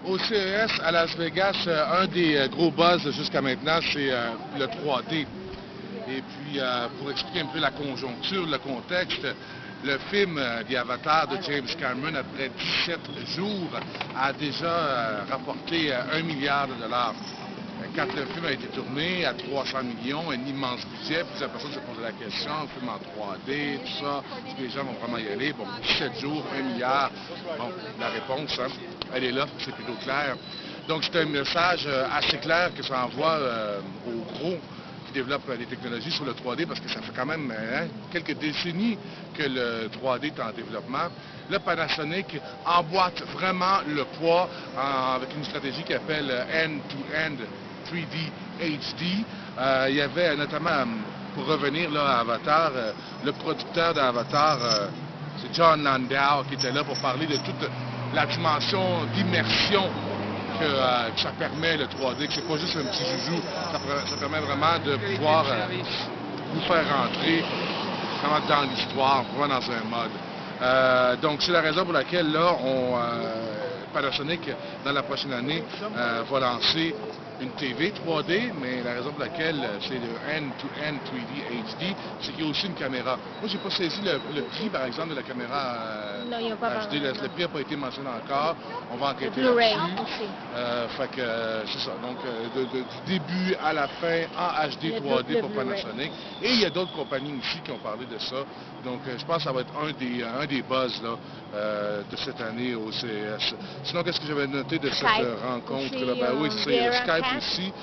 Au CES à Las Vegas, un des gros buzz jusqu'à maintenant, c'est le 3D. Et puis, pour expliquer un peu la conjoncture, le contexte, le film The Avatar de James Cameron, après 17 jours, a déjà rapporté 1 milliard de dollars. Quand le film a été tourné à 300 millions, un immense budget, plusieurs personnes se posaient la question, un film en 3D, tout ça, est-ce que les gens vont vraiment y aller? Bon, 17 jours, 1 milliard, bon, la réponse, hein, elle est là, c'est plutôt clair. Donc c'est un message assez clair que ça envoie aux gros qui développent des technologies sur le 3D, parce que ça fait quand même quelques décennies que le 3D est en développement. Le Panasonic emboîte vraiment le poids avec une stratégie qui appelle end-to-end 3D HD. Il y avait notamment, pour revenir là, à Avatar, le producteur d'Avatar, c'est John Landau, qui était là pour parler de toute la dimension d'immersion que ça permet, le 3D, que c'est pas juste un petit joujou, ça permet vraiment de pouvoir vous faire rentrer vraiment dans l'histoire, vraiment dans un mode. Donc c'est la raison pour laquelle là, Panasonic, dans la prochaine année, va lancer une TV 3D, mais la raison pour laquelle c'est le end-to-end 3D HD, c'est qu'il y a aussi une caméra. Moi, j'ai pas saisi le prix, par exemple, de la caméra HD. Le prix n'a pas été mentionné encore. On va enquêter là-dessus. Fait que c'est ça. Donc, du début à la fin, en HD 3D pour Panasonic. Et il y a d'autres compagnies ici qui ont parlé de ça. Donc, je pense que ça va être un des buzz là, de cette année au CES. Sinon, qu'est-ce que j'avais noté de cette rencontre-là? Ben oui, c'est Skype aussi.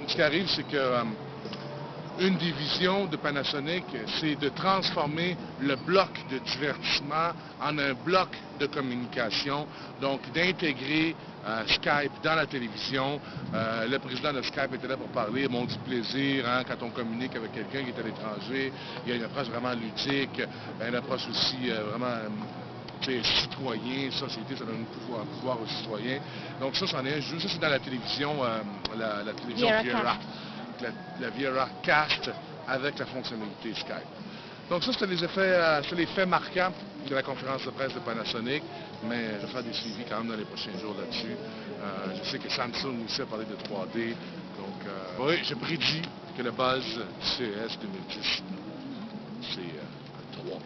Ce qui arrive, c'est que une des visions de Panasonic, c'est de transformer le bloc de divertissement en un bloc de communication, donc d'intégrer Skype dans la télévision. Le président de Skype était là pour parler, ils m'ont dit plaisir, hein, quand on communique avec quelqu'un qui est à l'étranger, il y a une approche vraiment ludique, une approche aussi vraiment citoyen, société, ça donne un pouvoir aux citoyens. Donc ça, c'en est un jeu. Ça, c'est dans la télévision, la télévision Viera. La Viera Cast avec la fonctionnalité Skype. Donc ça, c'était les faits marquants de la conférence de presse de Panasonic, mais je vais faire des suivis quand même dans les prochains jours là-dessus. Je sais que Samsung aussi a parlé de 3D, donc oui, je prédis que le buzz du CES 2010, c'est 3.